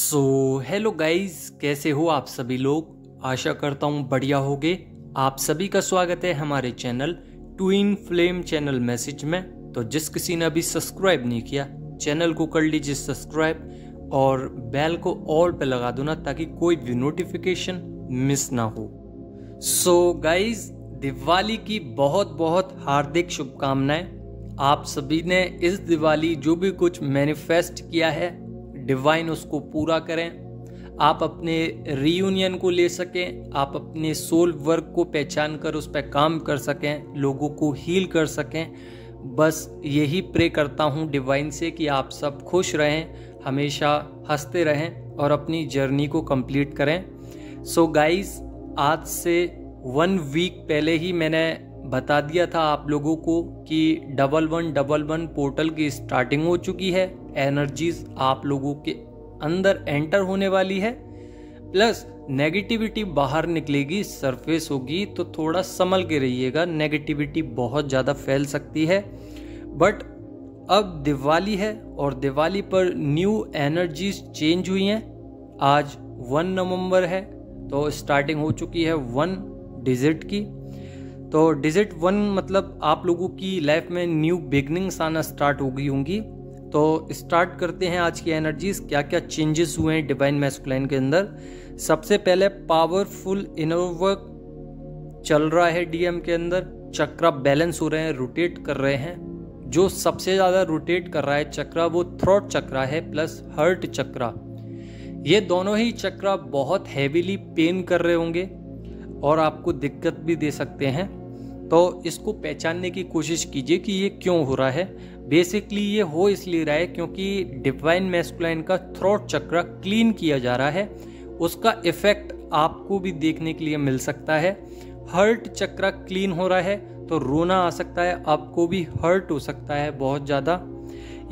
Hello guys, कैसे हो आप सभी लोग। आशा करता हूँ बढ़िया होगे। आप सभी का स्वागत है हमारे channel twin flame channel message में। तो जिस किसी ने अभी सब्सक्राइब नहीं किया, चैनल को कर लीजिए सब्सक्राइब और बेल को ऑल पे लगा दो ना, ताकि कोई भी नोटिफिकेशन मिस ना हो। गाइस, दिवाली की बहुत बहुत हार्दिक शुभकामनाएं। आप सभी ने इस दिवाली जो भी कुछ मैनिफेस्ट किया है, डिवाइन उसको पूरा करें। आप अपने रीयूनियन को ले सकें, आप अपने सोल वर्क को पहचान कर उस पर काम कर सकें, लोगों को हील कर सकें। बस यही प्रे करता हूँ डिवाइन से कि आप सब खुश रहें, हमेशा हंसते रहें और अपनी जर्नी को कंप्लीट करें। गाइस, आज से 1 वीक पहले ही मैंने बता दिया था आप लोगों को कि 1111 पोर्टल की स्टार्टिंग हो चुकी है। एनर्जीज आप लोगों के अंदर एंटर होने वाली है, प्लस नेगेटिविटी बाहर निकलेगी, सरफेस होगी। तो थोड़ा संभल के रहिएगा, नेगेटिविटी बहुत ज़्यादा फैल सकती है। बट अब दिवाली है और दिवाली पर न्यू एनर्जीज चेंज हुई हैं। आज 1 नवंबर है, तो स्टार्टिंग हो चुकी है 1 डिजिट की। तो डिजिट 1 मतलब आप लोगों की लाइफ में न्यू बिगनिंग्स आना स्टार्ट हो गई होंगी। तो स्टार्ट करते हैं आज की एनर्जीज, क्या क्या चेंजेस हुए हैं डिवाइन मैस्कुलाइन के अंदर। सबसे पहले पावरफुल इनर वर्क चल रहा है डीएम के अंदर। चक्रा बैलेंस हो रहे हैं, रोटेट कर रहे हैं। जो सबसे ज़्यादा रोटेट कर रहा है चक्रा वो थ्रोट चक्रा है प्लस हार्ट चक्रा। ये दोनों ही चक्रा बहुत हैवीली पेन कर रहे होंगे और आपको दिक्कत भी दे सकते हैं। तो इसको पहचानने की कोशिश कीजिए कि ये क्यों हो रहा है। बेसिकली ये हो इसलिए रहा है क्योंकि डिवाइन मैस्कुलाइन का थ्रोट चक्र क्लीन किया जा रहा है। उसका इफेक्ट आपको भी देखने के लिए मिल सकता है। हार्ट चक्र क्लीन हो रहा है तो रोना आ सकता है, आपको भी हर्ट हो सकता है बहुत ज़्यादा।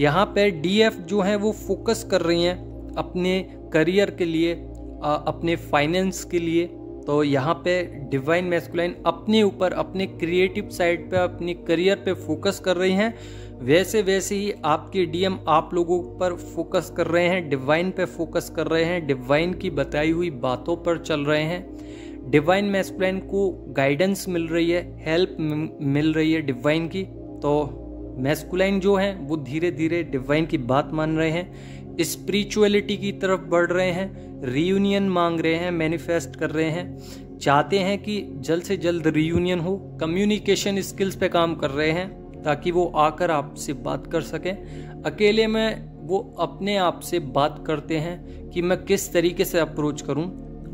यहाँ पे डीएफ जो है वो फोकस कर रही हैं अपने करियर के लिए, अपने फाइनेंस के लिए। तो यहाँ पे डिवाइन मैस्कुलाइन अपने ऊपर, अपने क्रिएटिव साइड पे, अपनी करियर पे फोकस कर रही हैं। वैसे वैसे ही आपके डीएम आप लोगों पर फोकस कर रहे हैं, डिवाइन पे फोकस कर रहे हैं, डिवाइन की बताई हुई बातों पर चल रहे हैं। डिवाइन मैस्कुलाइन को गाइडेंस मिल रही है, हेल्प मिल रही है डिवाइन की। तो मैस्कुलाइन जो है वो धीरे धीरे डिवाइन की बात मान रहे हैं, स्पिरिचुअलिटी की तरफ बढ़ रहे हैं, रीयूनियन मांग रहे हैं, मैनिफेस्ट कर रहे हैं, चाहते हैं कि जल्द से जल्द रीयूनियन हो। कम्युनिकेशन स्किल्स पे काम कर रहे हैं ताकि वो आकर आपसे बात कर सकें। अकेले में वो अपने आप से बात करते हैं कि मैं किस तरीके से अप्रोच करूं।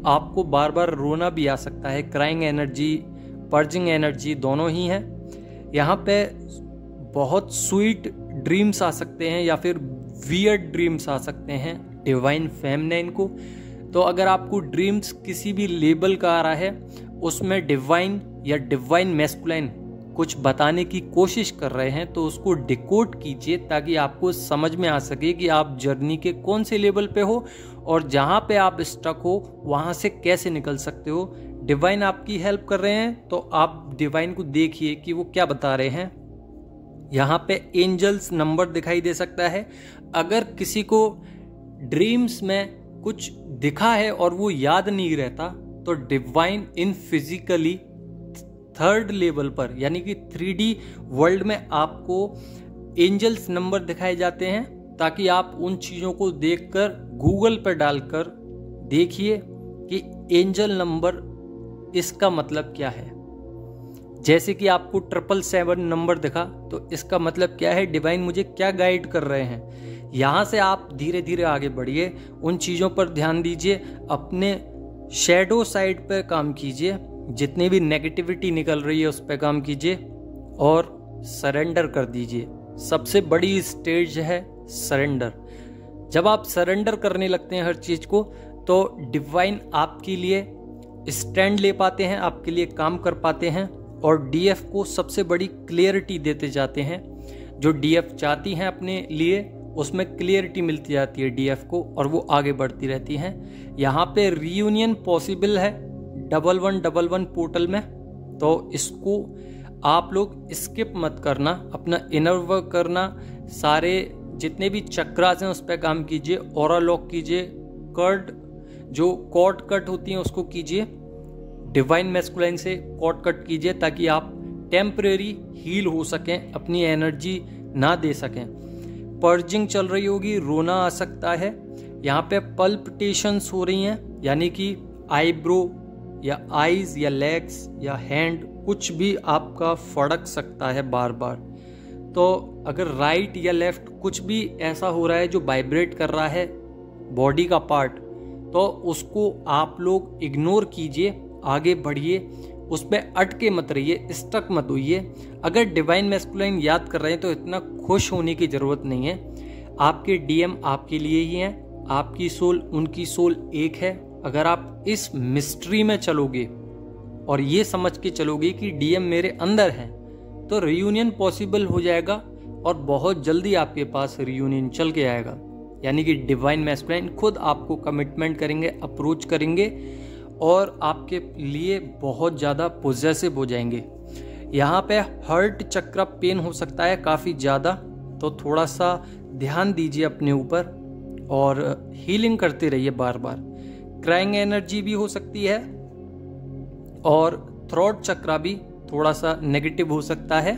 आपको बार बार रोना भी आ सकता है, क्राइंग एनर्जी, पर्जिंग एनर्जी दोनों ही है। यहाँ पे बहुत स्वीट ड्रीम्स आ सकते हैं या फिर वियर्ड ड्रीम्स आ सकते हैं डिवाइन फेमिनाइन को। तो अगर आपको ड्रीम्स किसी भी लेबल का आ रहा है, उसमें डिवाइन या डिवाइन मैस्कुलाइन कुछ बताने की कोशिश कर रहे हैं, तो उसको डिकोड कीजिए ताकि आपको समझ में आ सके कि आप जर्नी के कौन से लेवल पे हो और जहाँ पे आप स्टक हो वहाँ से कैसे निकल सकते हो। डिवाइन आपकी हेल्प कर रहे हैं, तो आप डिवाइन को देखिए कि वो क्या बता रहे हैं। यहाँ पे एंजल्स नंबर दिखाई दे सकता है। अगर किसी को ड्रीम्स में कुछ दिखा है और वो याद नहीं रहता, तो divine in physically 3rd level पर यानी कि 3D वर्ल्ड में आपको एंजल्स नंबर दिखाए जाते हैं, ताकि आप उन चीज़ों को देखकर गूगल पर डालकर देखिए कि एंजल नंबर इसका मतलब क्या है। जैसे कि आपको 777 नंबर दिखा, तो इसका मतलब क्या है, डिवाइन मुझे क्या गाइड कर रहे हैं। यहाँ से आप धीरे धीरे आगे बढ़िए, उन चीज़ों पर ध्यान दीजिए, अपने शैडो साइड पर काम कीजिए, जितनी भी नेगेटिविटी निकल रही है उस पर काम कीजिए और सरेंडर कर दीजिए। सबसे बड़ी स्टेज है सरेंडर। जब आप सरेंडर करने लगते हैं हर चीज़ को, तो डिवाइन आपके लिए स्टैंड ले पाते हैं, आपके लिए काम कर पाते हैं और डीएफ को सबसे बड़ी क्लियरिटी देते जाते हैं। जो डीएफ चाहती हैं अपने लिए, उसमें क्लियरिटी मिलती जाती है डीएफ को और वो आगे बढ़ती रहती हैं। यहाँ पे रीयूनियन पॉसिबल है 1111 पोर्टल में, तो इसको आप लोग स्किप मत करना, अपना इनर वर्क करना, सारे जितने भी चक्रास हैं उस पर काम कीजिए, ऑरा लॉक कीजिए, कॉर्ड कट होती हैं उसको कीजिए, डिवाइन मैस्कुलाइन से कॉर्ड कट कीजिए ताकि आप टेम्परेरी हील हो सकें, अपनी एनर्जी ना दे सकें। पर्जिंग चल रही होगी, रोना आ सकता है, यहाँ पे पल्पिटेशंस हो रही हैं, यानी कि आईब्रो या आईज या लेग्स या हैंड कुछ भी आपका फड़क सकता है बार बार। तो अगर राइट या लेफ्ट कुछ भी ऐसा हो रहा है जो वाइब्रेट कर रहा है बॉडी का पार्ट, तो उसको आप लोग इग्नोर कीजिए, आगे बढ़िए, उस पर अटके मत रहिए, स्टक मत होइए। अगर डिवाइन मैस्कुलाइन याद कर रहे हैं तो इतना खुश होने की ज़रूरत नहीं है। आपके डीएम आपके लिए ही हैं, आपकी सोल उनकी सोल एक है। अगर आप इस मिस्ट्री में चलोगे और ये समझ के चलोगे कि डीएम मेरे अंदर हैं, तो रियूनियन पॉसिबल हो जाएगा और बहुत जल्दी आपके पास रियूनियन चल के आएगा। यानी कि डिवाइन मैस्कुलाइन खुद आपको कमिटमेंट करेंगे, अप्रोच करेंगे और आपके लिए बहुत ज़्यादा पॉजेसिव हो जाएंगे। यहाँ पे हार्ट चक्र पेन हो सकता है काफ़ी ज़्यादा, तो थोड़ा सा ध्यान दीजिए अपने ऊपर और हीलिंग करते रहिए बार बार। क्राइंग एनर्जी भी हो सकती है और थ्रोट चक्र भी थोड़ा सा नेगेटिव हो सकता है,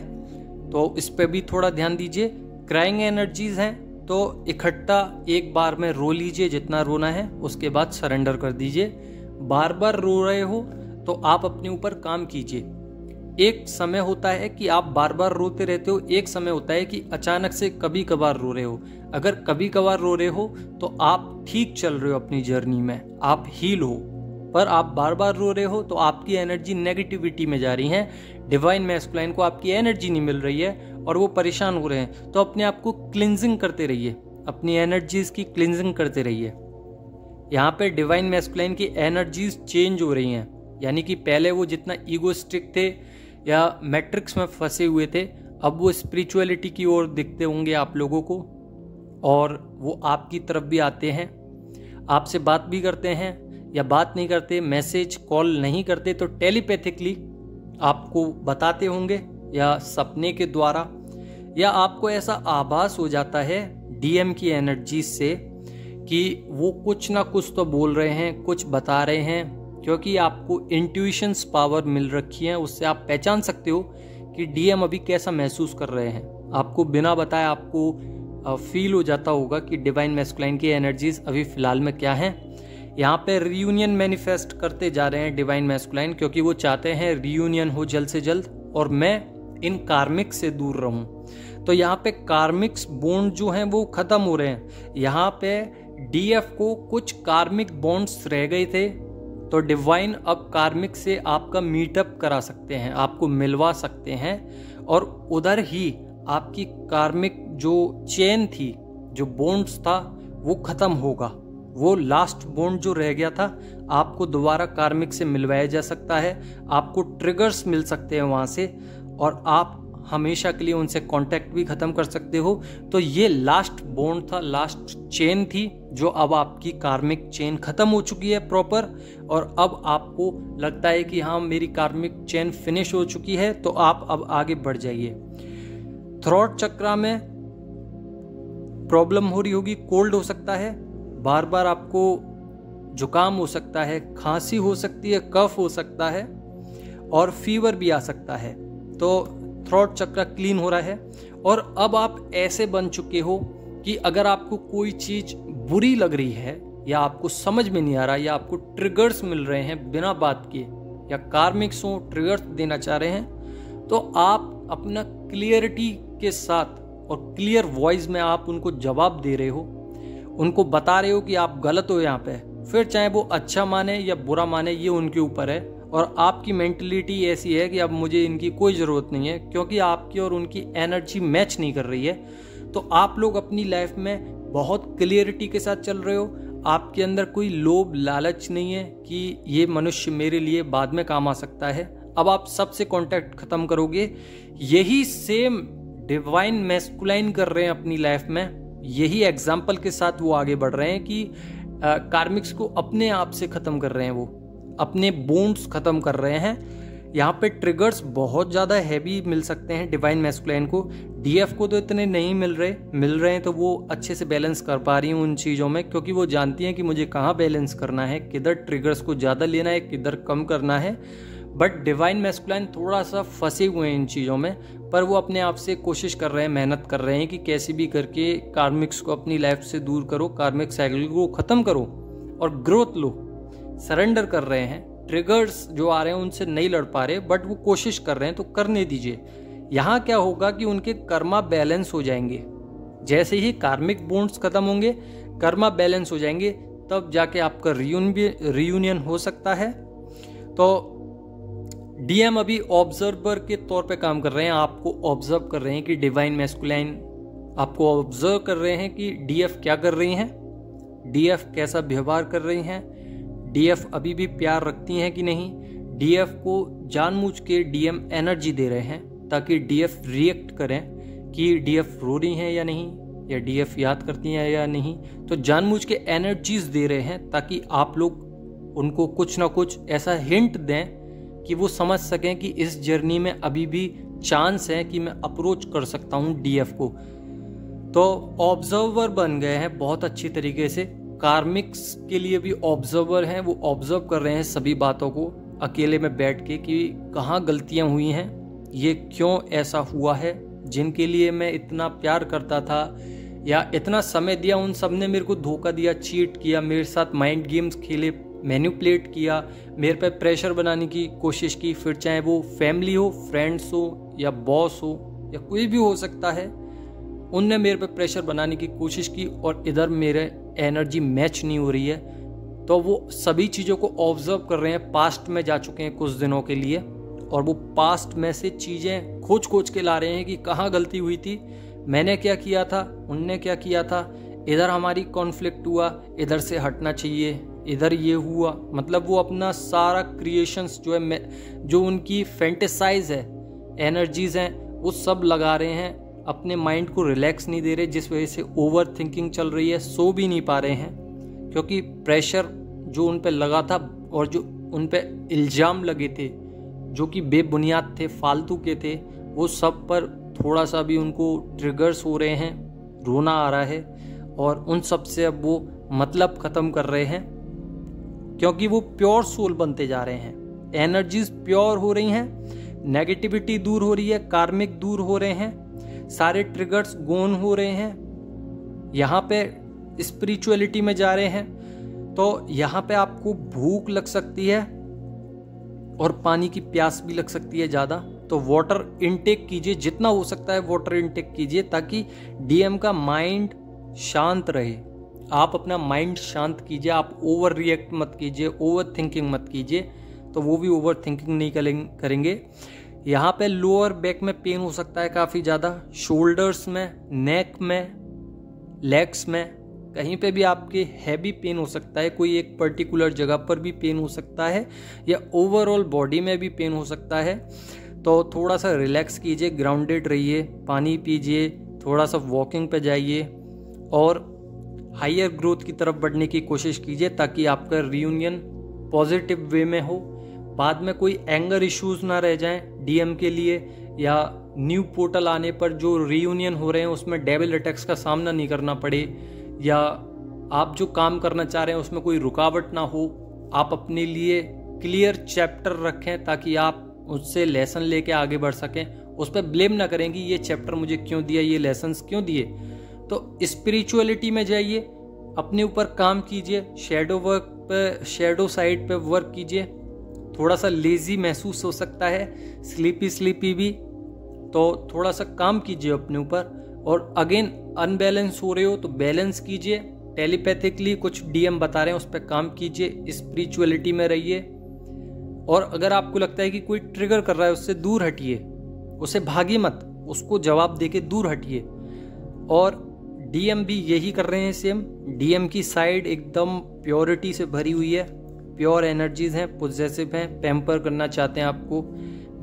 तो इस पे भी थोड़ा ध्यान दीजिए। क्राइंग एनर्जीज हैं तो इकट्ठा एक बार में रो लीजिए जितना रोना है, उसके बाद सरेंडर कर दीजिए। बार बार रो रहे हो तो आप अपने ऊपर काम कीजिए। एक समय होता है कि आप बार बार रोते रहते हो, एक समय होता है कि अचानक से कभी कभार रो रहे हो। अगर कभी कभार रो रहे हो तो आप ठीक चल रहे हो अपनी जर्नी में, आप हील हो। पर आप बार बार रो रहे हो तो आपकी एनर्जी नेगेटिविटी में जा रही है, डिवाइन मैस्कुलाइन को आपकी एनर्जी नहीं मिल रही है और वो परेशान हो रहे हैं। तो अपने आप को क्लिनजिंग करते रहिए, अपनी एनर्जीज की क्लिनजिंग करते रहिए। यहाँ पे डिवाइन मैस्कुलाइन की एनर्जीज चेंज हो रही हैं, यानी कि पहले वो जितना ईगोस्टिक थे या मैट्रिक्स में फंसे हुए थे, अब वो स्पिरिचुअलिटी की ओर दिखते होंगे आप लोगों को और वो आपकी तरफ भी आते हैं, आपसे बात भी करते हैं या बात नहीं करते, मैसेज कॉल नहीं करते तो टेलीपैथिकली आपको बताते होंगे या सपने के द्वारा, या आपको ऐसा आभास हो जाता है डीएम की एनर्जी से कि वो कुछ ना कुछ तो बोल रहे हैं, कुछ बता रहे हैं, क्योंकि आपको इंट्यूशंस पावर मिल रखी है। उससे आप पहचान सकते हो कि डीएम अभी कैसा महसूस कर रहे हैं। आपको बिना बताए आपको फील हो जाता होगा कि डिवाइन मैस्कुलाइन की एनर्जीज अभी फिलहाल में क्या हैं। यहाँ पे रियूनियन मैनिफेस्ट करते जा रहे हैं डिवाइन मैस्कुलाइन, क्योंकि वो चाहते हैं रियूनियन हो जल्द से जल्द और मैं इन कार्मिक्स से दूर रहूं। तो यहाँ पे कार्मिक्स बॉन्ड जो हैं वो खत्म हो रहे हैं। यहाँ पे डीएफ को कुछ कार्मिक बॉन्ड्स रह गए थे, तो डिवाइन अब कार्मिक से आपका मीटअप करा सकते हैं, आपको मिलवा सकते हैं और उधर ही आपकी कार्मिक जो चेन थी, जो बॉन्ड्स था, वो खत्म होगा। वो लास्ट बॉन्ड जो रह गया था आपको दोबारा कार्मिक से मिलवाया जा सकता है, आपको ट्रिगर्स मिल सकते हैं वहाँ से और आप हमेशा के लिए उनसे कांटेक्ट भी खत्म कर सकते हो। तो ये लास्ट बॉन्ड था, लास्ट चेन थी, जो अब आपकी कार्मिक चेन खत्म हो चुकी है प्रॉपर और अब आपको लगता है कि हाँ मेरी कार्मिक चेन फिनिश हो चुकी है, तो आप अब आगे बढ़ जाइए। थ्रोट चक्र में प्रॉब्लम हो रही होगी, कोल्ड हो सकता है, बार बार आपको जुकाम हो सकता है, खांसी हो सकती है, कफ हो सकता है और फीवर भी आ सकता है। तो थ्रोट चक्र क्लीन हो रहा है और अब आप ऐसे बन चुके हो कि अगर आपको कोई चीज बुरी लग रही है या आपको समझ में नहीं आ रहा या आपको ट्रिगर्स मिल रहे हैं बिना बात के या कार्मिक्स हो ट्रिगर्स देना चाह रहे हैं, तो आप अपना क्लियरिटी के साथ और क्लियर वॉइस में आप उनको जवाब दे रहे हो, उनको बता रहे हो कि आप गलत हो यहाँ पे। फिर चाहे वो अच्छा माने या बुरा माने, ये उनके ऊपर है और आपकी मेंटलिटी ऐसी है कि अब मुझे इनकी कोई ज़रूरत नहीं है, क्योंकि आपकी और उनकी एनर्जी मैच नहीं कर रही है। तो आप लोग अपनी लाइफ में बहुत क्लियरिटी के साथ चल रहे हो, आपके अंदर कोई लोभ लालच नहीं है कि ये मनुष्य मेरे लिए बाद में काम आ सकता है। अब आप सबसे कांटेक्ट खत्म करोगे। यही सेम डिवाइन मैस्कुलाइन कर रहे हैं अपनी लाइफ में, यही एग्जाम्पल के साथ वो आगे बढ़ रहे हैं कि कार्मिक्स को अपने आप से खत्म कर रहे हैं, वो अपने बॉन्ड्स खत्म कर रहे हैं। यहाँ पे ट्रिगर्स बहुत ज़्यादा हैवी मिल सकते हैं डिवाइन मैस्कुलाइन को। डीएफ को तो इतने नहीं मिल रहे हैं, तो वो अच्छे से बैलेंस कर पा रही हैं उन चीज़ों में, क्योंकि वो जानती हैं कि मुझे कहाँ बैलेंस करना है, किधर ट्रिगर्स को ज़्यादा लेना है, किधर कम करना है। बट डिवाइन मैस्कुलाइन थोड़ा सा फंसे हुए हैं इन चीज़ों में, पर वो अपने आप से कोशिश कर रहे हैं, मेहनत कर रहे हैं कि कैसे भी करके कार्मिक्स को अपनी लाइफ से दूर करो, कार्मिक साइकिल को ख़त्म करो और ग्रोथ लो। सरेंडर कर रहे हैं, ट्रिगर्स जो आ रहे हैं उनसे नहीं लड़ पा रहे, बट वो कोशिश कर रहे हैं, तो करने दीजिए। यहाँ क्या होगा कि उनके कर्मा बैलेंस हो जाएंगे। जैसे ही कार्मिक बॉन्ड्स खत्म होंगे, कर्मा बैलेंस हो जाएंगे, तब जाके आपका रियूनियन हो सकता है। तो डीएम अभी ऑब्जर्वर के तौर पे काम कर रहे हैं, आपको ऑब्जर्व कर रहे हैं कि डिवाइन मैस्कुलाइन आपको ऑब्जर्व कर रहे हैं कि डीएफ क्या कर रही हैं, डीएफ कैसा व्यवहार कर रही हैं, डीएफ अभी भी प्यार रखती हैं कि नहीं। डीएफ को जानबूझ के डीएम एनर्जी दे रहे हैं ताकि डीएफ रिएक्ट करें कि डीएफ रो रही हैं या नहीं, या डीएफ याद करती हैं या नहीं। तो जानबूझ के एनर्जीज दे रहे हैं ताकि आप लोग उनको कुछ ना कुछ ऐसा हिंट दें कि वो समझ सकें कि इस जर्नी में अभी भी चांस है कि मैं अप्रोच कर सकता हूँ डीएफ को। तो ऑब्जर्वर बन गए हैं बहुत अच्छी तरीके से। कार्मिक्स के लिए भी ऑब्जर्वर हैं, वो ऑब्जर्व कर रहे हैं सभी बातों को अकेले में बैठ के कि कहाँ गलतियाँ हुई हैं, ये क्यों ऐसा हुआ है। जिनके लिए मैं इतना प्यार करता था या इतना समय दिया, उन सब ने मेरे को धोखा दिया, चीट किया, मेरे साथ माइंड गेम्स खेले, मैनिपुलेट किया, मेरे पे प्रेशर बनाने की कोशिश की। फिर चाहे वो फैमिली हो, फ्रेंड्स हो या बॉस हो या कोई भी हो सकता है, उनने मेरे पे प्रेशर बनाने की कोशिश की और इधर मेरे एनर्जी मैच नहीं हो रही है। तो वो सभी चीज़ों को ऑब्जर्व कर रहे हैं, पास्ट में जा चुके हैं कुछ दिनों के लिए, और वो पास्ट में से चीज़ें खोज के ला रहे हैं कि कहाँ गलती हुई थी, मैंने क्या किया था, उनने क्या किया था, इधर हमारी कॉन्फ्लिक्ट हुआ, इधर से हटना चाहिए, इधर ये हुआ। मतलब वो अपना सारा क्रिएशंस जो है, जो उनकी फैंटेसाइज है, एनर्जीज हैं, वो सब लगा रहे हैं, अपने माइंड को रिलैक्स नहीं दे रहे, जिस वजह से ओवर थिंकिंग चल रही है, सो भी नहीं पा रहे हैं, क्योंकि प्रेशर जो उन पे लगा था और जो उन पे इल्ज़ाम लगे थे जो कि बेबुनियाद थे, फालतू के थे, वो सब पर थोड़ा सा भी उनको ट्रिगर्स हो रहे हैं, रोना आ रहा है, और उन सब से अब वो मतलब ख़त्म कर रहे हैं, क्योंकि वो प्योर सोल बनते जा रहे हैं। एनर्जीज प्योर हो रही हैं, नेगेटिविटी दूर हो रही है, कार्मिक दूर हो रहे हैं, सारे ट्रिगर्स गोन हो रहे हैं, यहाँ पे स्पिरिचुअलिटी में जा रहे हैं। तो यहाँ पे आपको भूख लग सकती है और पानी की प्यास भी लग सकती है ज़्यादा, तो वाटर इनटेक कीजिए, जितना हो सकता है वाटर इनटेक कीजिए, ताकि डीएम का माइंड शांत रहे। आप अपना माइंड शांत कीजिए, आप ओवर रिएक्ट मत कीजिए, ओवर थिंकिंग मत कीजिए, तो वो भी ओवर थिंकिंग नहीं करेंगे। यहाँ पे लोअर बैक में पेन हो सकता है काफ़ी ज़्यादा, शोल्डर्स में, नेक में, लेग्स में, कहीं पे भी आपके हैवी पेन हो सकता है, कोई एक पर्टिकुलर जगह पर भी पेन हो सकता है, या ओवरऑल बॉडी में भी पेन हो सकता है। तो थोड़ा सा रिलैक्स कीजिए, ग्राउंडेड रहिए, पानी पीजिए, थोड़ा सा वॉकिंग पे जाइए और हायर ग्रोथ की तरफ बढ़ने की कोशिश कीजिए, ताकि आपका रियूनियन पॉजिटिव वे में हो, बाद में कोई एंगर इश्यूज ना रह जाएं डीएम के लिए, या न्यू पोर्टल आने पर जो रियूनियन हो रहे हैं उसमें डेविल अटैक्स का सामना नहीं करना पड़े, या आप जो काम करना चाह रहे हैं उसमें कोई रुकावट ना हो। आप अपने लिए क्लियर चैप्टर रखें ताकि आप उससे लेसन लेके आगे बढ़ सकें, उस पर ब्लेम ना करें कि ये चैप्टर मुझे क्यों दिया, ये लेसन्स क्यों दिए। तो स्पिरिचुअलिटी में जाइए, अपने ऊपर काम कीजिए, शैडो वर्क पे, शैडो साइड पे वर्क कीजिए। थोड़ा सा लेजी महसूस हो सकता है, स्लीपी भी, तो थोड़ा सा काम कीजिए अपने ऊपर। और अगेन अनबैलेंस हो रहे हो तो बैलेंस कीजिए, टेलीपैथिकली कुछ डीएम बता रहे हैं उस पर काम कीजिए, स्पिरिचुअलिटी में रहिए। और अगर आपको लगता है कि कोई ट्रिगर कर रहा है, उससे दूर हटिए, उसे भागिए मत, उसको जवाब देके दूर हटिए। और डीएम भी यही कर रहे हैं सेम। डीएम की साइड एकदम प्योरिटी से भरी हुई है, प्योर एनर्जीज हैं, पॉजिटिव हैं, पैम्पर करना चाहते हैं आपको,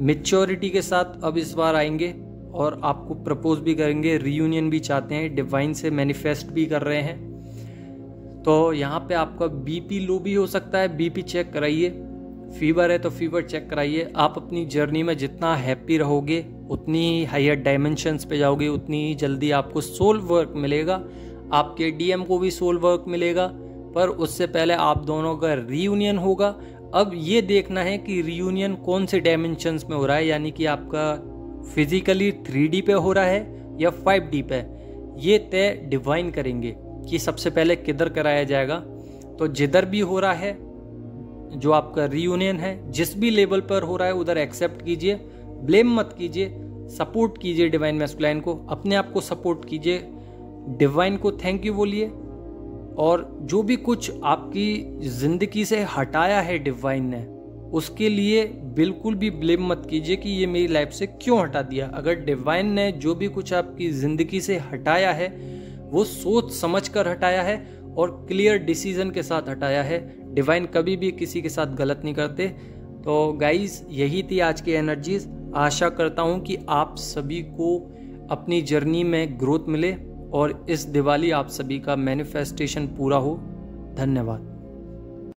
मैच्योरिटी के साथ अब इस बार आएंगे और आपको प्रपोज भी करेंगे, रियूनियन भी चाहते हैं, डिवाइन से मैनिफेस्ट भी कर रहे हैं। तो यहाँ पे आपका बीपी लो भी हो सकता है, बीपी चेक कराइए, फीवर है तो फीवर चेक कराइए। आप अपनी जर्नी में जितना हैप्पी रहोगे उतनी ही हायर डायमेंशंस पे जाओगे, उतनी ही जल्दी आपको सोल वर्क मिलेगा, आपके डीएम को भी सोल वर्क मिलेगा। पर उससे पहले आप दोनों का रीयूनियन होगा। अब ये देखना है कि रीयूनियन कौन से डायमेंशंस में हो रहा है, यानी कि आपका फिजिकली 3D पे हो रहा है या 5D पे। ये तय डिवाइन करेंगे कि सबसे पहले किधर कराया जाएगा। तो जिधर भी हो रहा है जो आपका रीयूनियन है, जिस भी लेवल पर हो रहा है उधर एक्सेप्ट कीजिए, ब्लेम मत कीजिए, सपोर्ट कीजिए डिवाइन मैस्कुलाइन को, अपने आप को सपोर्ट कीजिए, डिवाइन को थैंक यू बोलिए। और जो भी कुछ आपकी ज़िंदगी से हटाया है डिवाइन ने, उसके लिए बिल्कुल भी ब्लेम मत कीजिए कि ये मेरी लाइफ से क्यों हटा दिया। अगर डिवाइन ने जो भी कुछ आपकी ज़िंदगी से हटाया है वो सोच समझ कर हटाया है और क्लियर डिसीजन के साथ हटाया है। डिवाइन कभी भी किसी के साथ गलत नहीं करते। तो गाइज यही थी आज की एनर्जीज। आशा करता हूँ कि आप सभी को अपनी जर्नी में ग्रोथ मिले और इस दिवाली आप सभी का मैनिफेस्टेशन पूरा हो। धन्यवाद।